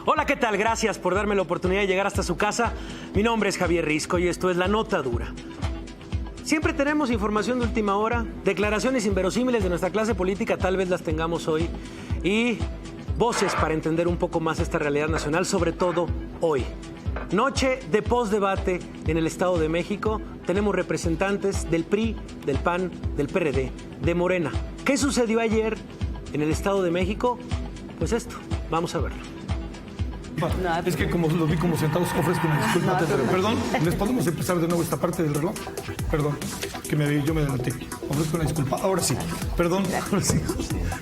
Hola, ¿qué tal? Gracias por darme la oportunidad de llegar hasta su casa. Mi nombre es Javier Risco y esto es La Nota Dura. Siempre tenemos información de última hora, declaraciones inverosímiles de nuestra clase política, tal vez las tengamos hoy, y voces para entender un poco más esta realidad nacional, sobre todo hoy. Noche de postdebate en el Estado de México. Tenemos representantes del PRI, del PAN, del PRD, de Morena. ¿Qué sucedió ayer en el Estado de México? Pues esto, vamos a verlo. Es que como los vi como sentados, ofrezco una disculpa. Perdón, ¿les podemos empezar de nuevo esta parte del reloj? Perdón, yo me adelanté. Ofrezco una disculpa. Ahora sí. Perdón, ahora sí.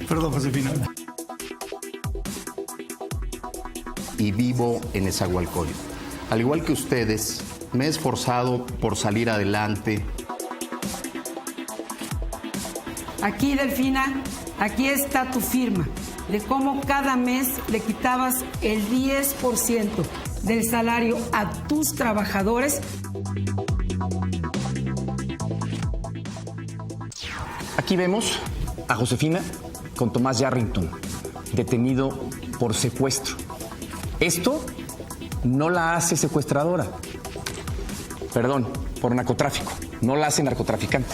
Perdón, Josefina. Y vivo en Nezahualcóyotl. Al igual que ustedes, me he esforzado por salir adelante. Aquí, Delfina, aquí está tu firma de cómo cada mes le quitabas el 10% del salario a tus trabajadores. Aquí vemos a Josefina con Tomás Yarrington, detenido por secuestro. Esto no la hace secuestradora. Perdón, por narcotráfico. No la hace narcotraficante.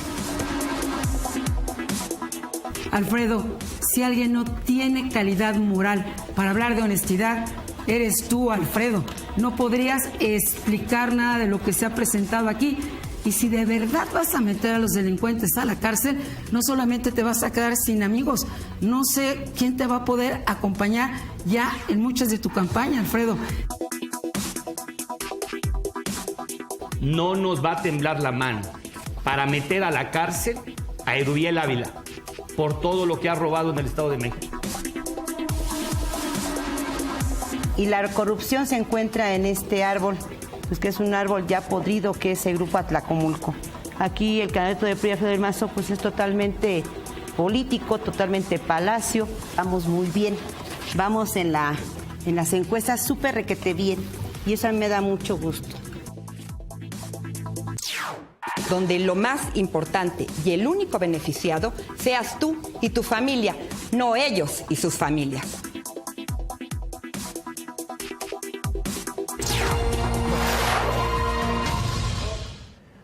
Alfredo, si alguien no tiene calidad moral para hablar de honestidad, eres tú, Alfredo. No podrías explicar nada de lo que se ha presentado aquí. Y si de verdad vas a meter a los delincuentes a la cárcel, no solamente te vas a quedar sin amigos, no sé quién te va a poder acompañar ya en muchas de tu campaña, Alfredo. No nos va a temblar la mano para meter a la cárcel a Erubiel Ávila por todo lo que ha robado en el Estado de México. Y la corrupción se encuentra en este árbol, pues que es un árbol ya podrido, que es el Grupo Atlacomulco. Aquí el candidato de PRI, Alfredo del Mazo, pues es totalmente político, totalmente palacio. Vamos muy bien, vamos en las encuestas súper requete bien, y eso a mí me da mucho gusto. Donde lo más importante y el único beneficiado seas tú y tu familia, no ellos y sus familias.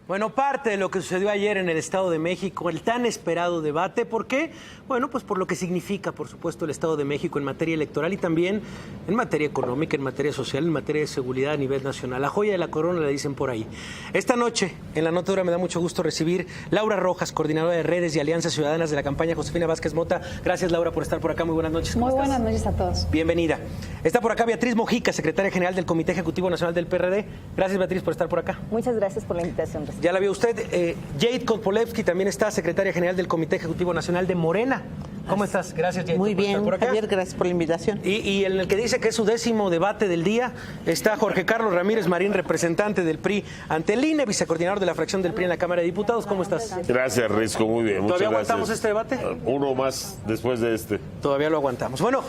Bueno, parte de lo que sucedió ayer en el Estado de México, el tan esperado debate. ¿Por qué? Bueno, pues por lo que significa, por supuesto, el Estado de México en materia electoral y también en materia económica, en materia social, en materia de seguridad a nivel nacional. La joya de la corona, le dicen por ahí. Esta noche, en La Nota Dura, me da mucho gusto recibir Laura Rojas, coordinadora de redes y alianzas ciudadanas de la campaña Josefina Vázquez Mota. Gracias, Laura, por estar por acá. Muy buenas noches. Muy buenas noches a todos. Bienvenida. Está por acá Beatriz Mojica, secretaria general del Comité Ejecutivo Nacional del PRD. Gracias, Beatriz, por estar por acá. Muchas gracias por la invitación. Ya la vio usted. Jade Kolpolevsky también está, secretaria general del Comité Ejecutivo Nacional de Morena. ¿Cómo estás? Gracias, Jade. Muy bien, Javier, gracias por la invitación. Y en el que dice que es su 10º debate del día está Jorge Carlos Ramírez Marín, representante del PRI ante el INE, vicecoordinador de la fracción del PRI en la Cámara de Diputados. ¿Cómo estás? Gracias, Risco, muy bien. Muchas ¿Todavía gracias. aguantamos este debate? Uno más después de este. Todavía lo aguantamos. Bueno,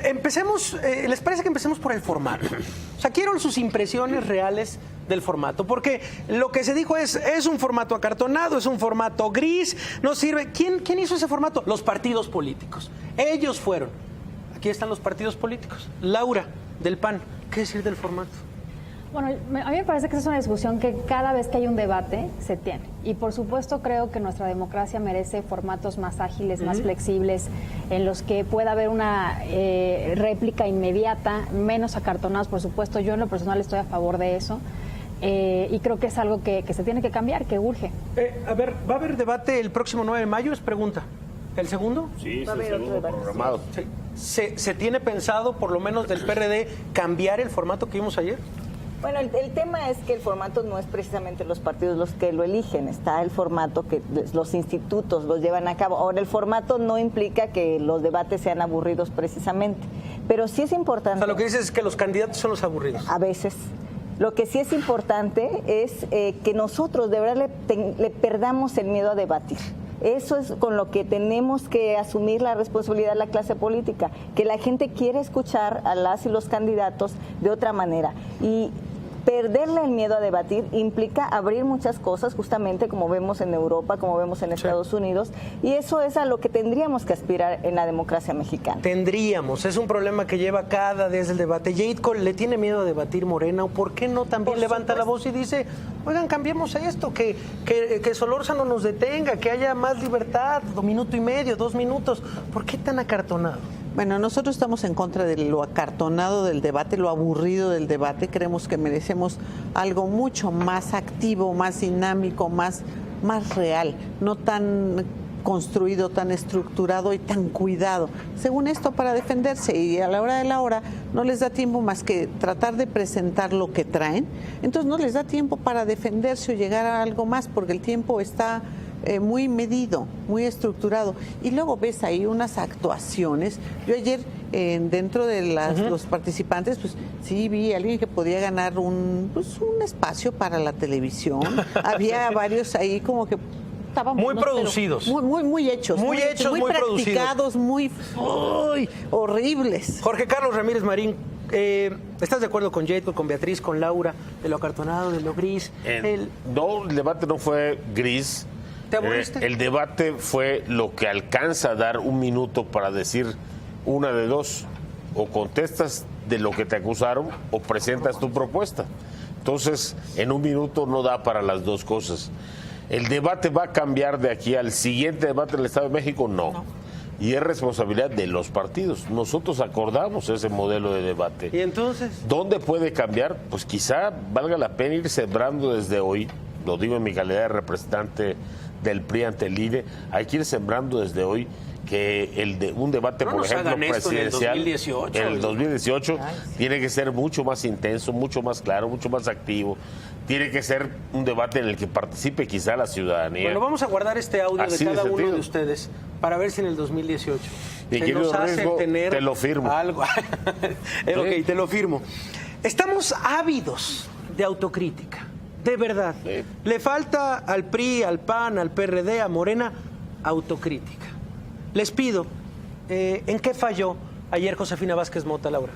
empecemos, ¿les parece que empecemos por el formato? O sea, quiero sus impresiones reales del formato, porque lo que se dijo es un formato acartonado, es un formato gris, no sirve. ¿Quién hizo ese formato? Los partidos políticos. Ellos fueron. Aquí están los partidos políticos. Laura, del PAN, ¿qué decir del formato? Bueno, a mí me parece que esa es una discusión que cada vez que hay un debate se tiene. Y por supuesto creo que nuestra democracia merece formatos más ágiles, más flexibles, en los que pueda haber una réplica inmediata, menos acartonados, por supuesto. Yo en lo personal estoy a favor de eso. Y creo que es algo que se tiene que cambiar, que urge. A ver, ¿va a haber debate el próximo 9 de mayo? Es pregunta. ¿El segundo? Sí, es el segundo programado. Sí. ¿Se tiene pensado, por lo menos del PRD, cambiar el formato que vimos ayer? Bueno, el tema es que el formato no es precisamente los partidos los que lo eligen, está el formato que los institutos los llevan a cabo. Ahora, el formato no implica que los debates sean aburridos precisamente, pero sí es importante... O sea, lo que dices es que los candidatos son los aburridos. A veces. Lo que sí es importante es que nosotros de verdad le perdamos el miedo a debatir. Eso es con lo que tenemos que asumir la responsabilidad de la clase política, que la gente quiere escuchar a las y los candidatos de otra manera. Y perderle el miedo a debatir implica abrir muchas cosas, justamente como vemos en Europa, como vemos en Estados Unidos, y eso es a lo que tendríamos que aspirar en la democracia mexicana. Tendríamos, es un problema que lleva cada día el debate. Jade Cole, ¿le tiene miedo a debatir Morena o por qué no también levanta la voz y dice, oigan, cambiemos esto, que Solórzano nos detenga, que haya más libertad, 1 minuto y medio, 2 minutos? ¿Por qué tan acartonado? Bueno, nosotros estamos en contra de lo acartonado del debate, lo aburrido del debate. Creemos que merecemos algo mucho más activo, más dinámico, más real, no tan construido, tan estructurado y tan cuidado. Según esto, para defenderse, y a la hora de la hora no les da tiempo más que tratar de presentar lo que traen. Entonces no les da tiempo para defenderse o llegar a algo más, porque el tiempo está muy medido, muy estructurado. Y luego ves ahí unas actuaciones. Yo ayer, dentro de los participantes, pues sí vi a alguien que podía ganar un espacio para la televisión. Había varios ahí como que estaban muy producidos. Muy hechos. Muy practicados, muy horribles. Jorge Carlos Ramírez Marín, ¿estás de acuerdo con Jade, con Beatriz, con Laura, de lo acartonado, de lo gris? No, el debate no fue gris. ¿Te aburriste? El debate fue lo que alcanza a dar 1 minuto para decir una de dos: o contestas de lo que te acusaron o presentas tu propuesta. Entonces, en 1 minuto no da para las dos cosas. ¿El debate va a cambiar de aquí al siguiente debate del Estado de México? No. Y es responsabilidad de los partidos. Nosotros acordamos ese modelo de debate. ¿Y entonces? ¿Dónde puede cambiar? Pues quizá valga la pena ir sembrando desde hoy, lo digo en mi calidad de representante del PRI ante el INE, hay que ir sembrando desde hoy que un debate, por ejemplo, presidencial en el 2018 tiene que ser mucho más intenso, mucho más claro, mucho más activo. Tiene que ser un debate en el que participe quizá la ciudadanía. Bueno, vamos a guardar este audio de cada uno de ustedes para ver si en el 2018 se nos hace tener te lo firmo. Algo. Ok, te lo firmo. Estamos ávidos de autocrítica. De verdad. Sí. Le falta al PRI, al PAN, al PRD, a Morena, autocrítica. Les pido, ¿en qué falló ayer Josefina Vázquez Mota, Laura?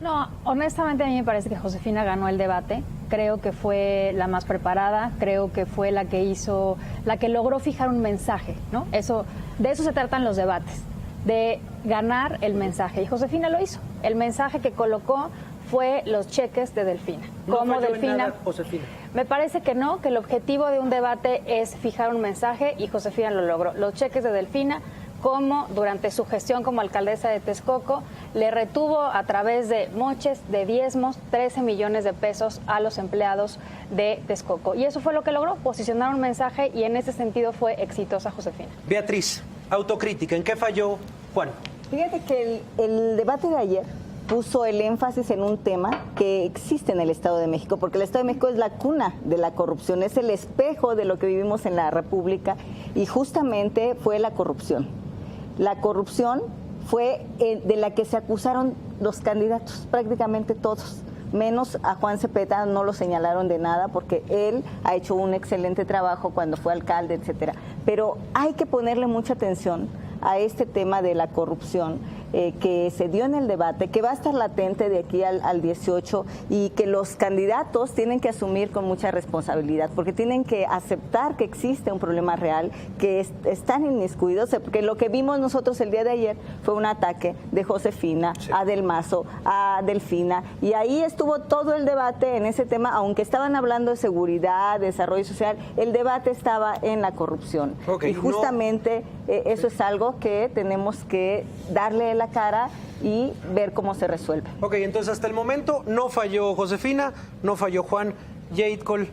No, honestamente a mí me parece que Josefina ganó el debate. Creo que fue la más preparada, creo que fue la que logró fijar un mensaje, ¿no? De eso se tratan los debates, de ganar el mensaje. Y Josefina lo hizo. El mensaje que colocó fue los cheques de Delfina. ¿Cómo Delfina? Nada, Josefina. Me parece que no, que el objetivo de un debate es fijar un mensaje y Josefina lo logró. Los cheques de Delfina, como durante su gestión como alcaldesa de Texcoco, le retuvo a través de moches, de diezmos, 13 millones de pesos a los empleados de Texcoco. Y eso fue lo que logró, posicionar un mensaje, y en ese sentido fue exitosa Josefina. Beatriz, autocrítica, ¿en qué falló Juan? Fíjate que el debate de ayer puso el énfasis en un tema que existe en el Estado de México, porque el Estado de México es la cuna de la corrupción, es el espejo de lo que vivimos en la República, y justamente fue la corrupción. La corrupción fue de la que se acusaron los candidatos, prácticamente todos, menos a Juan Zepeta. No lo señalaron de nada porque él ha hecho un excelente trabajo cuando fue alcalde, etcétera. Pero hay que ponerle mucha atención a este tema de la corrupción que se dio en el debate, que va a estar latente de aquí al 18, y que los candidatos tienen que asumir con mucha responsabilidad, porque tienen que aceptar que existe un problema real, que están inmiscuidos, porque lo que vimos nosotros el día de ayer fue un ataque de Josefina, a Del Mazo, a Delfina, y ahí estuvo todo el debate en ese tema. Aunque estaban hablando de seguridad, desarrollo social, el debate estaba en la corrupción. Y justamente eso es algo que tenemos que darle la cara y ver cómo se resuelve. Ok, entonces hasta el momento no falló Josefina, no falló Juan. Jade Cole,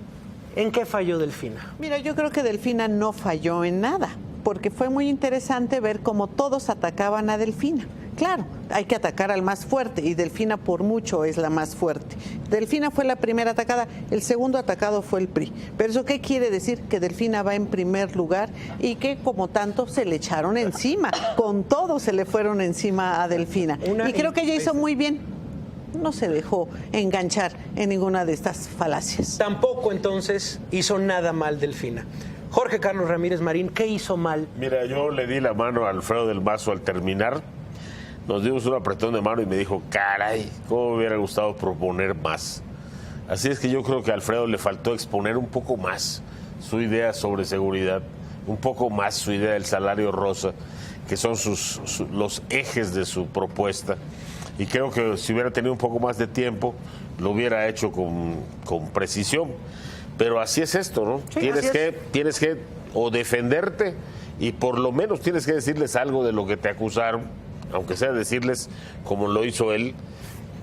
¿en qué falló Delfina? Mira, yo creo que Delfina no falló en nada, porque fue muy interesante ver cómo todos atacaban a Delfina. Claro, hay que atacar al más fuerte, y Delfina por mucho es la más fuerte. Delfina fue la primera atacada, el segundo atacado fue el PRI. Pero ¿eso qué quiere decir? Que Delfina va en primer lugar y que como tanto se le echaron encima, con todo se le fueron encima a Delfina. Y creo que ella hizo muy bien. No se dejó enganchar en ninguna de estas falacias. Tampoco entonces hizo nada mal Delfina. Jorge Carlos Ramírez Marín, ¿qué hizo mal? Mira, yo le di la mano a Alfredo del Mazo al terminar. Nos dimos un apretón de mano y me dijo, caray, cómo me hubiera gustado proponer más. Así es que yo creo que a Alfredo le faltó exponer un poco más su idea sobre seguridad, un poco más su idea del salario rosa, que son los ejes de su propuesta. Y creo que si hubiera tenido un poco más de tiempo, lo hubiera hecho con precisión. Pero así es esto, ¿no? Sí, tienes que o defenderte y por lo menos tienes que decirles algo de lo que te acusaron, aunque sea decirles, como lo hizo él,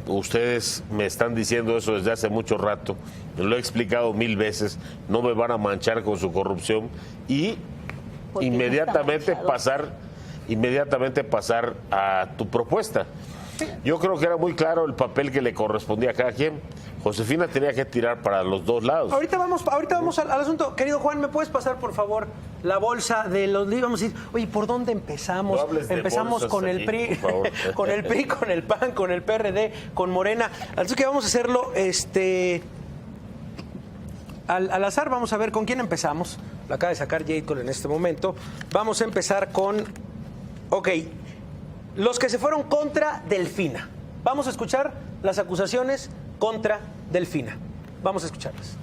ustedes me están diciendo eso desde hace mucho rato, lo he explicado 1000 veces, no me van a manchar con su corrupción y inmediatamente pasar a tu propuesta. Yo creo que era muy claro el papel que le correspondía a cada quien. Josefina tenía que tirar para los dos lados. Ahorita vamos al asunto. Querido Juan, ¿me puedes pasar, por favor, la bolsa de los libros? Vamos a decir, oye, ¿por dónde empezamos? Empezamos con el PRI, con el PRI, con el PAN, con el PRD, con Morena. Así que vamos a hacerlo al azar. Vamos a ver con quién empezamos. Lo acaba de sacar Jade Cole en este momento. Vamos a empezar con... Ok, los que se fueron contra Delfina. Vamos a escuchar las acusaciones contra Delfina. Vamos a escucharlas.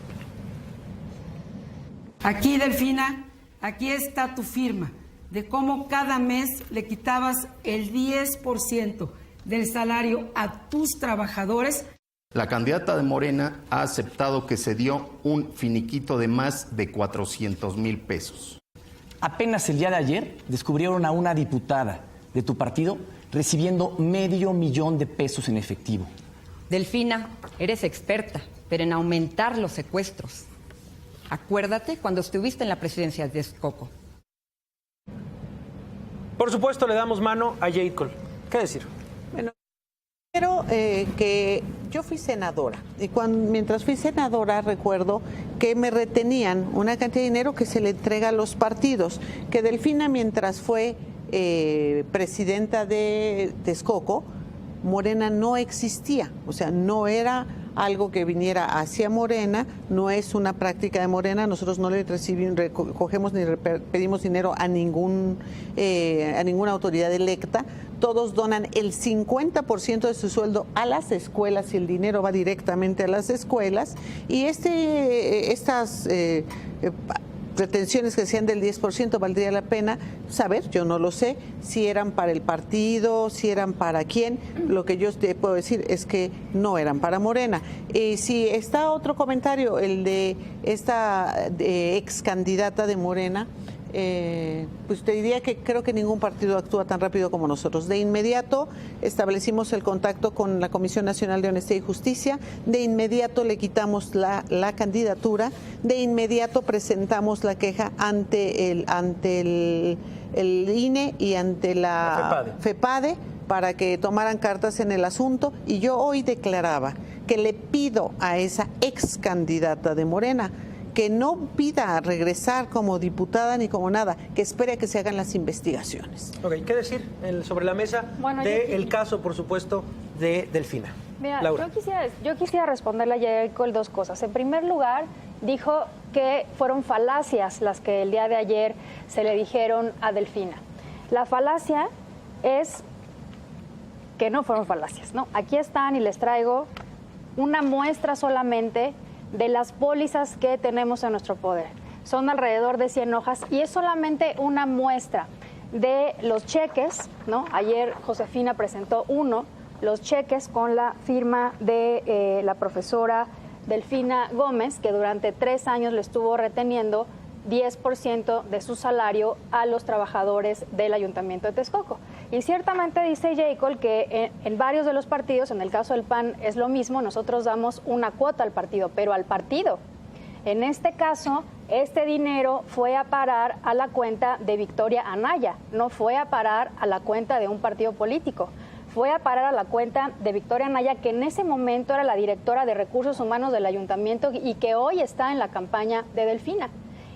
Aquí, Delfina, aquí está tu firma de cómo cada mes le quitabas el 10% del salario a tus trabajadores. La candidata de Morena ha aceptado que se dio un finiquito de más de 400,000 pesos. Apenas el día de ayer descubrieron a una diputada de tu partido recibiendo $500,000 de pesos en efectivo. Delfina, eres experta, pero en aumentar los secuestros. Acuérdate cuando estuviste en la presidencia de Texcoco. Por supuesto, le damos mano a Jade Cole. ¿Qué decir? Bueno, pero que yo fui senadora y mientras fui senadora recuerdo que me retenían una cantidad de dinero que se le entrega a los partidos, que Delfina mientras fue presidenta de Texcoco, Morena no existía, o sea, no era algo que viniera hacia Morena, no es una práctica de Morena, nosotros no le recogemos ni pedimos dinero a ninguna autoridad electa, todos donan el 50% de su sueldo a las escuelas y el dinero va directamente a las escuelas y estas pretensiones que sean del 10% valdría la pena saber, yo no lo sé, si eran para el partido, si eran para quién. Lo que yo te puedo decir es que no eran para Morena. Si está otro comentario, el de esta ex candidata de Morena, pues te diría que creo que ningún partido actúa tan rápido como nosotros. De inmediato establecimos el contacto con la Comisión Nacional de Honestidad y Justicia, de inmediato le quitamos la candidatura, de inmediato presentamos la queja ante el INE y ante la FEPADE para que tomaran cartas en el asunto y yo hoy declaraba que le pido a esa ex candidata de Morena que no pida regresar como diputada ni como nada, que espere a que se hagan las investigaciones. Ok, ¿qué decir sobre la mesa del caso, por supuesto, de Delfina? Mira, Laura. yo quisiera responderle a Jade Cole dos cosas. En primer lugar, dijo que fueron falacias las que el día de ayer se le dijeron a Delfina. La falacia es que no fueron falacias, ¿no? Aquí están y les traigo una muestra solamente de las pólizas que tenemos en nuestro poder. Son alrededor de 100 hojas y es solamente una muestra de los cheques, ¿no? Ayer Josefina presentó los cheques con la firma de la profesora Delfina Gómez, que durante 3 años le estuvo reteniendo 10% de su salario a los trabajadores del Ayuntamiento de Texcoco. Y ciertamente dice Jade Cole que en varios de los partidos, en el caso del PAN es lo mismo, nosotros damos una cuota al partido, pero al partido. En este caso, este dinero fue a parar a la cuenta de Victoria Anaya, no fue a parar a la cuenta de un partido político. Fue a parar a la cuenta de Victoria Anaya, que en ese momento era la directora de Recursos Humanos del Ayuntamiento y que hoy está en la campaña de Delfina.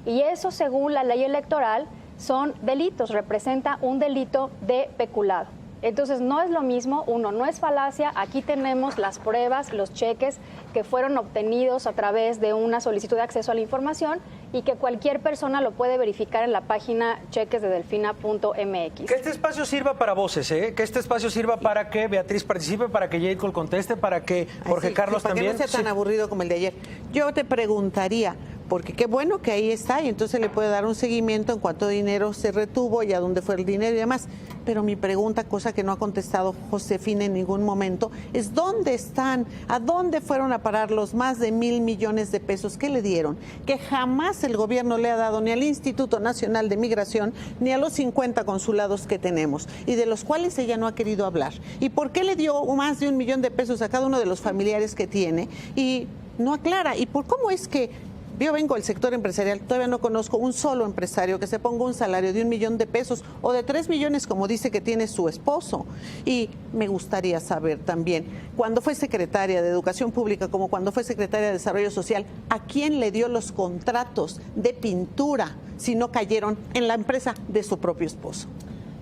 Y eso, según la ley electoral, son delitos, representa un delito de peculado. Entonces, no es lo mismo, uno, no es falacia, aquí tenemos las pruebas, los cheques que fueron obtenidos a través de una solicitud de acceso a la información y que cualquier persona lo puede verificar en la página chequesdedelfina.mx. Que este espacio sirva para voces, que este espacio sirva para que Beatriz participe, para que J. Cole conteste, para que Jorge Carlos para también. Que no sea tan aburrido como el de ayer. Yo te preguntaría, porque qué bueno que ahí está y entonces le puede dar un seguimiento en cuánto dinero se retuvo y a dónde fue el dinero y demás. Pero mi pregunta, cosa que no ha contestado Josefina en ningún momento, es ¿dónde están? ¿A dónde fueron a parar los más de 1,000 millones de pesos que le dieron? Que jamás el gobierno le ha dado ni al Instituto Nacional de Migración ni a los 50 consulados que tenemos y de los cuales ella no ha querido hablar. ¿Y por qué le dio más de 1 millón de pesos a cada uno de los familiares que tiene? Y no aclara. ¿Y por cómo es que yo vengo del sector empresarial, todavía no conozco un solo empresario que se ponga un salario de 1 millón de pesos o de 3 millones como dice que tiene su esposo? Y me gustaría saber también, cuando fue secretaria de Educación Pública, como cuando fue secretaria de Desarrollo Social, ¿a quién le dio los contratos de pintura si no cayeron en la empresa de su propio esposo?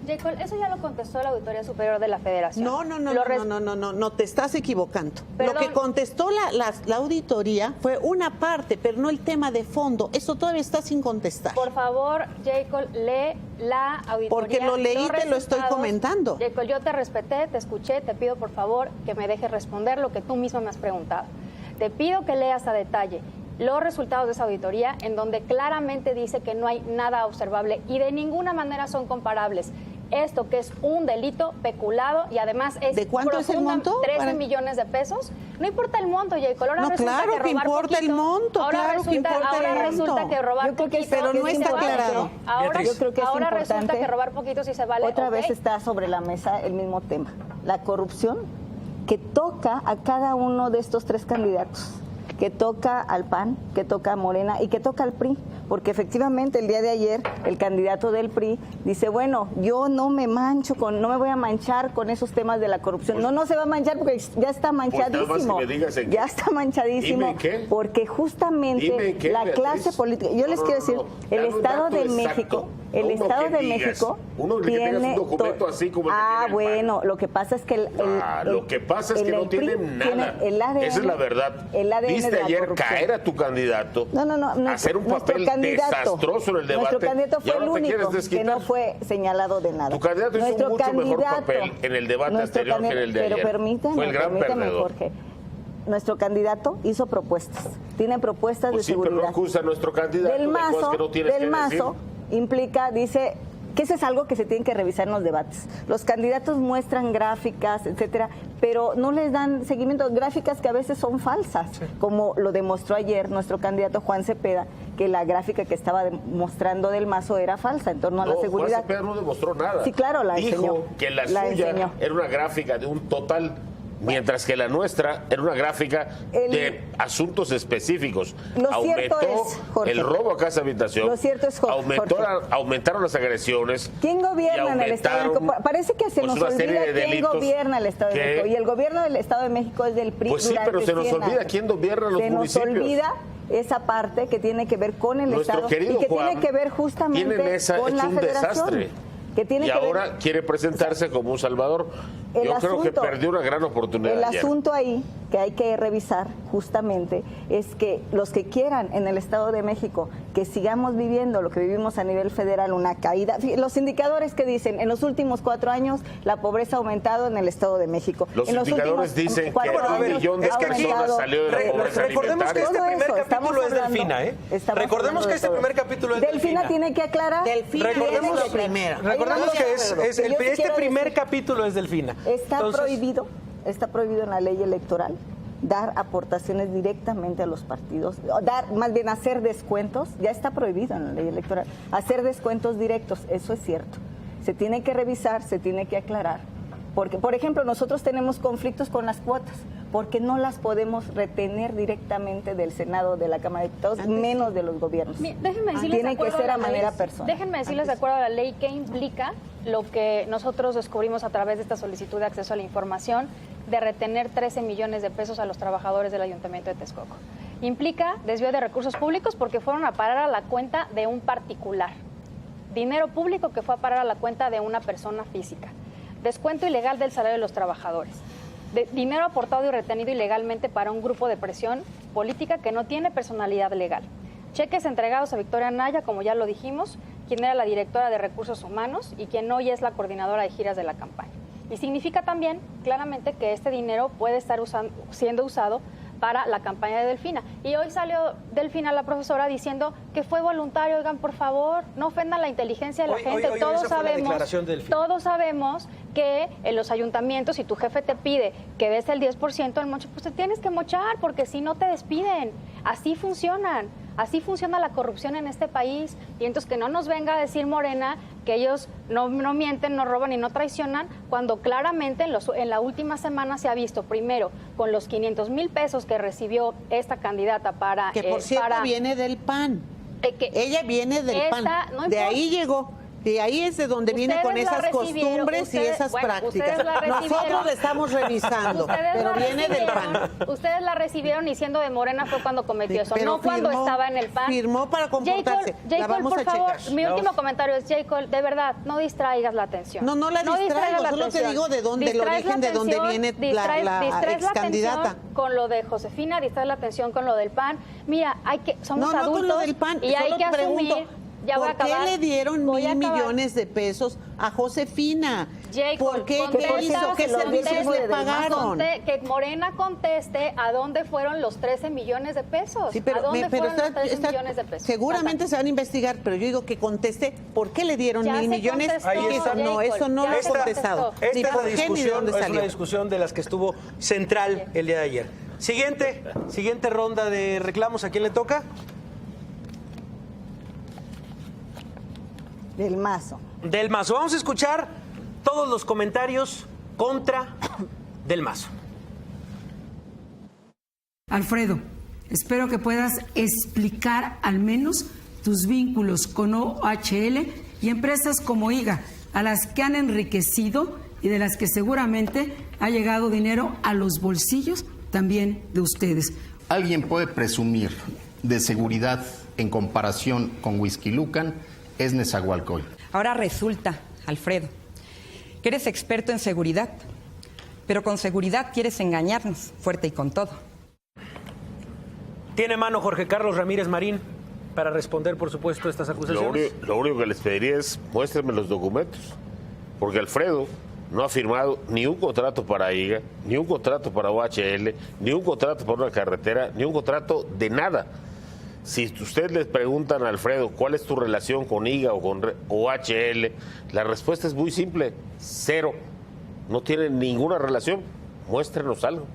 J. eso ya lo contestó la Auditoría Superior de la Federación. No, te estás equivocando. Perdón. Lo que contestó la auditoría fue una parte, pero no el tema de fondo. Eso todavía está sin contestar. Por favor, J. lee la auditoría. Porque lo leí y te lo estoy comentando. J. yo te respeté, te escuché, te pido por favor que me dejes responder lo que tú misma me has preguntado. Te pido que leas a detalle los resultados de esa auditoría, en donde claramente dice que no hay nada observable y de ninguna manera son comparables. Esto que es un delito peculado y además es ¿de cuánto es el monto? 13 millones de pesos. No importa el monto, J. Ahora no, claro que importa el monto, ahora resulta que robar poquito, pero no está aclarado. Yo creo que es ahora importante. resulta que robar poquito sí se vale. Otra vez está sobre la mesa el mismo tema, la corrupción que toca a cada uno de estos 3 candidatos, que toca al PAN, que toca a Morena y que toca al PRI, porque efectivamente el día de ayer el candidato del PRI dice, bueno, yo no me voy a manchar con esos temas de la corrupción. Pues, no se va a manchar porque ya está manchadísimo. Ya está manchadísimo porque justamente la clase política, yo les quiero decir, el Estado de México, tiene un documento así como el que tiene el bueno, lo que pasa es que lo que pasa es que no tienen nada. Esa es la verdad. Viste ayer caer a tu candidato, hacer un papel desastroso en el debate. Nuestro candidato fue el único que no fue señalado de nada. Tu candidato hizo mucho mejor papel en el debate anterior que en el de ayer. Pero permítame, Jorge. Nuestro candidato hizo propuestas. Tiene propuestas de seguridad. Pero no acusa a nuestro candidato de cosas que no tienes que decir. Implica, dice, que eso es algo que se tiene que revisar en los debates. Los candidatos muestran gráficas, etcétera, pero no les dan seguimiento, gráficas que a veces son falsas, como lo demostró ayer nuestro candidato Juan Cepeda, que la gráfica que estaba mostrando del Mazo era falsa en torno a la seguridad. Juan Cepeda no demostró nada. Sí, claro, la enseñó. Dijo que la suya era una gráfica de un total, mientras que la nuestra era una gráfica de asuntos específicos. Lo cierto es, Jorge, el robo a casa habitación. Lo cierto es, Jorge, aumentaron las agresiones. ¿Quién gobierna en el Estado de México? Parece que se nos olvida quién gobierna el Estado de México. Y el gobierno del Estado de México es del PRI. Pues sí, pero se nos olvida quién gobierna los municipios. Se nos olvida esa parte que tiene que ver con el Estado y que tiene que ver justamente con la Federación. Y ahora quiere presentarse como un salvador. Yo creo que perdió una gran oportunidad. El asunto ahí que hay que revisar justamente es que los que quieran en el Estado de México que sigamos viviendo lo que vivimos a nivel federal, una caída. Los indicadores que dicen, en los últimos 4 años la pobreza ha aumentado en el Estado de México. Los indicadores dicen que 1 millón de personas salió de la pobreza recordemos que este primer capítulo es Delfina, Recordemos que este primer capítulo es Delfina. Tiene que aclarar. Recordemos que este primer capítulo es Delfina. Está prohibido en la ley electoral dar aportaciones directamente a los partidos, hacer descuentos, ya está prohibido en la ley electoral, hacer descuentos directos, eso es cierto. Se tiene que revisar, se tiene que aclarar. Porque, por ejemplo, nosotros tenemos conflictos con las cuotas, porque no las podemos retener directamente del Senado, de la Cámara de Diputados, menos de los gobiernos. Déjenme decirles tiene que ser a manera personal. Déjenme decirles de acuerdo a la ley qué implica lo que nosotros descubrimos a través de esta solicitud de acceso a la información de retener 13 millones de pesos a los trabajadores del Ayuntamiento de Texcoco. Implica desvío de recursos públicos porque fueron a parar a la cuenta de un particular. Dinero público que fue a parar a la cuenta de una persona física. descuento ilegal del salario de los trabajadores, dinero aportado y retenido ilegalmente para un grupo de presión política que no tiene personalidad legal, cheques entregados a Victoria Anaya, como ya lo dijimos, quien era la directora de Recursos Humanos y quien hoy es la coordinadora de giras de la campaña. Y significa también, claramente, que este dinero puede estar siendo usado para la campaña de Delfina. Y hoy salió Delfina, la profesora, diciendo que fue voluntario. Oigan, por favor, no ofendan la inteligencia de la gente. Todos sabemos que en los ayuntamientos, si tu jefe te pide que des el 10% del moche, pues te tienes que mochar, porque si no te despiden. Así funcionan. Así funciona la corrupción en este país. Y entonces que no nos venga a decir Morena que ellos no mienten, no roban y no traicionan, cuando claramente en la última semana se ha visto, primero, con los 500,000 pesos que recibió esta candidata para... Que por cierto viene del PAN. Ella viene del PAN. No de ahí llegó. Y ahí es de donde viene con esas costumbres y esas prácticas. Nosotros la estamos revisando, pero viene del PAN. Ustedes la recibieron y siendo de Morena fue cuando cometió eso, no cuando estaba en el PAN. Firmó para comportarse. Jacob, por favor, mi último comentario es, Jacob, de verdad, no distraigas la atención. No la distraigo, solo te digo de dónde, el origen de dónde viene la ex candidata. Con lo de Josefina, distraes la atención con lo del PAN. Mira, somos adultos con lo del PAN, y hay que asumir... ¿Por qué le dieron 1,000 millones de pesos a Josefina? ¿Por qué? ¿Qué hizo? ¿Qué servicios le pagaron? Que Morena conteste a dónde fueron los 13 millones de pesos. Sí, pero, ¿A dónde fueron los 13 millones de pesos? Seguramente se van a investigar, pero yo digo que conteste por qué le dieron 1,000 millones. Eso no lo he contestado. Esta es una discusión de las que estuvo central el día de ayer. Siguiente ronda de reclamos. ¿A quién le toca? Del Mazo. Del Mazo. Vamos a escuchar todos los comentarios contra Del Mazo. Alfredo, espero que puedas explicar al menos tus vínculos con OHL y empresas como IGA, a las que han enriquecido y de las que seguramente ha llegado dinero a los bolsillos también de ustedes. ¿Alguien puede presumir de seguridad en comparación con Whisky Lucan? Es Nezahualcóyotl. Ahora resulta, Alfredo, que eres experto en seguridad, pero con seguridad quieres engañarnos, fuerte y con todo. Tiene mano Jorge Carlos Ramírez Marín para responder, por supuesto, estas acusaciones. Lo único que les pediría es muéstrenme los documentos, porque Alfredo no ha firmado ni un contrato para IGA, ni un contrato para OHL, ni un contrato para una carretera, ni un contrato de nada. Si ustedes les preguntan a Alfredo cuál es tu relación con IGA o con OHL, la respuesta es muy simple, cero. No tienen ninguna relación, muéstrenos algo.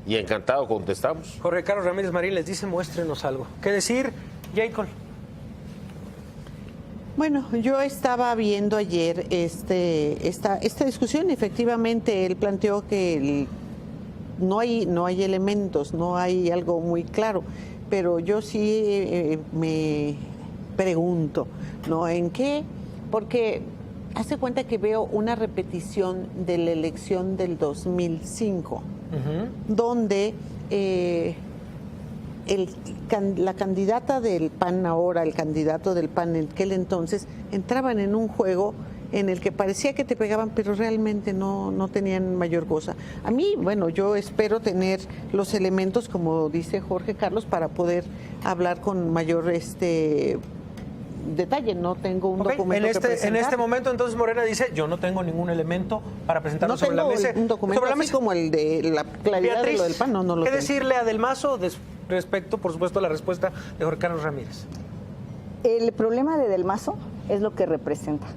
Y encantado contestamos. Jorge Carlos Ramírez Marín les dice, muéstrenos algo. ¿Qué decir, Jacob? Bueno, yo estaba viendo ayer esta discusión. Efectivamente, él planteó que no hay elementos, no hay algo muy claro. Pero yo sí me pregunto, ¿no? ¿En qué? Porque hace cuenta que veo una repetición de la elección del 2005, donde la candidata del PAN ahora, el candidato del PAN en aquel entonces, entraban en un juego en el que parecía que te pegaban, pero realmente no tenían mayor cosa. A mí, bueno, yo espero tener los elementos, como dice Jorge Carlos, para poder hablar con mayor detalle. No tengo un documento que presentar. En este momento, entonces, Morena dice, yo no tengo ningún elemento para presentarlo sobre la mesa. Un documento así como el de la claridad Beatriz, de lo del PAN, no lo ¿qué tengo. decirle a Del Mazo respecto, por supuesto, a la respuesta de Jorge Carlos Ramírez? El problema de Del Mazo es lo que representa.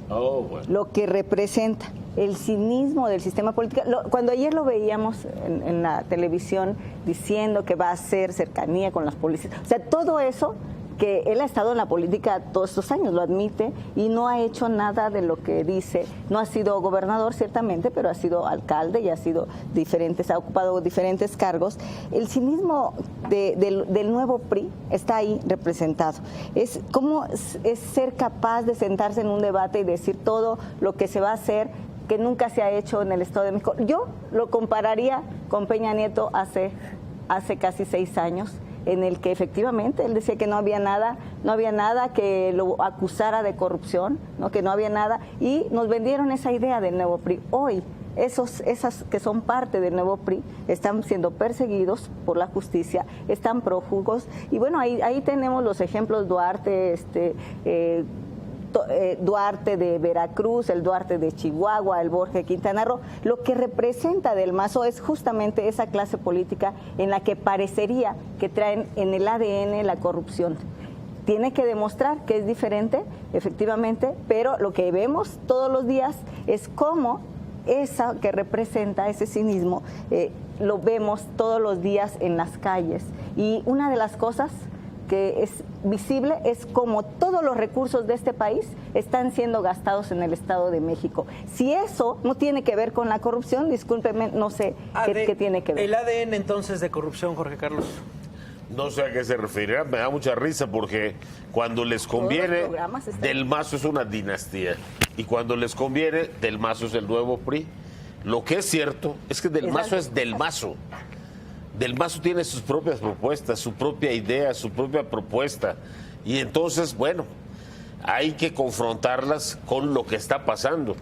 Lo que representa el cinismo del sistema político. Cuando ayer lo veíamos en la televisión diciendo que va a hacer cercanía con las policías, o sea, todo eso, que él ha estado en la política todos estos años, lo admite, y no ha hecho nada de lo que dice. No ha sido gobernador, ciertamente, pero ha sido alcalde y ha ocupado diferentes cargos. El cinismo del nuevo PRI está ahí representado. Es cómo es ser capaz de sentarse en un debate y decir todo lo que se va a hacer, que nunca se ha hecho en el Estado de México. Yo lo compararía con Peña Nieto hace casi 6 años, en el que efectivamente él decía que no había nada que lo acusara de corrupción, ¿no? Que no había nada, y nos vendieron esa idea del nuevo PRI. Hoy esas que son parte del nuevo PRI están siendo perseguidos por la justicia, están prófugos, y bueno, ahí tenemos los ejemplos: Duarte, Duarte de Veracruz, el Duarte de Chihuahua, el Borges de Quintana Roo. Lo que representa Del Mazo es justamente esa clase política en la que parecería que traen en el ADN la corrupción. Tiene que demostrar que es diferente, efectivamente, pero lo que vemos todos los días es cómo esa que representa ese cinismo lo vemos todos los días en las calles. Y una de las cosas que es visible es cómo todos los recursos de este país están siendo gastados en el Estado de México. Si eso no tiene que ver con la corrupción, discúlpeme, no sé qué tiene que ver. ¿El ADN entonces de corrupción, Jorge Carlos? No sé a qué se referirá, me da mucha risa porque cuando les conviene, Del Mazo es una dinastía, y cuando les conviene, Del Mazo es el nuevo PRI. Lo que es cierto es que Del Mazo es Del Mazo. Del Mazo tiene sus propias propuestas, su propia idea, su propia propuesta. Y entonces, bueno, hay que confrontarlas con lo que está pasando.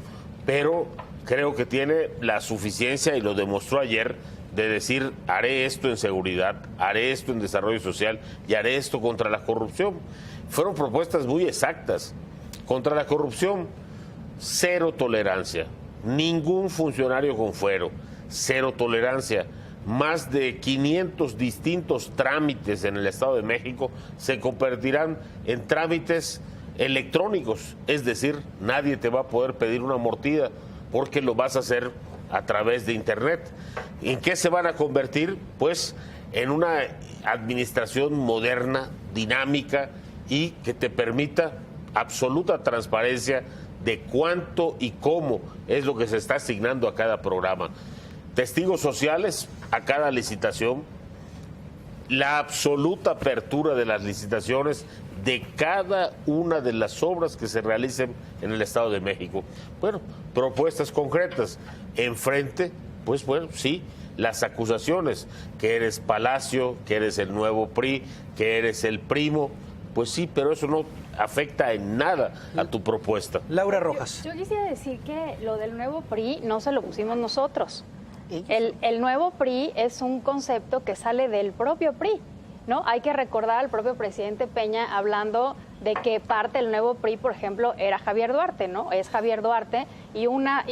Pero creo que tiene la suficiencia, y lo demostró ayer, de decir: haré esto en seguridad, haré esto en desarrollo social y haré esto contra la corrupción. Fueron propuestas muy exactas. Contra la corrupción, cero tolerancia. Ningún funcionario con fuero, cero tolerancia. Más de 500 distintos trámites en el Estado de México se convertirán en trámites electrónicos, es decir, nadie te va a poder pedir una mordida porque lo vas a hacer a través de Internet. ¿En qué se van a convertir? Pues en una administración moderna, dinámica, y que te permita absoluta transparencia de cuánto y cómo es lo que se está asignando a cada programa. Testigos sociales a cada licitación, la absoluta apertura de las licitaciones de cada una de las obras que se realicen en el Estado de México. Bueno, propuestas concretas. Enfrente, pues bueno, sí, las acusaciones, que eres Palacio, que eres el nuevo PRI, que eres el primo, pues sí, pero eso no afecta en nada a tu propuesta. Laura Rojas. Yo quisiera decir que lo del nuevo PRI no se lo pusimos nosotros. El nuevo PRI es un concepto que sale del propio PRI, ¿no? Hay que recordar al propio presidente Peña hablando de que parte del nuevo PRI, por ejemplo, era Javier Duarte, ¿no? Es Javier Duarte y una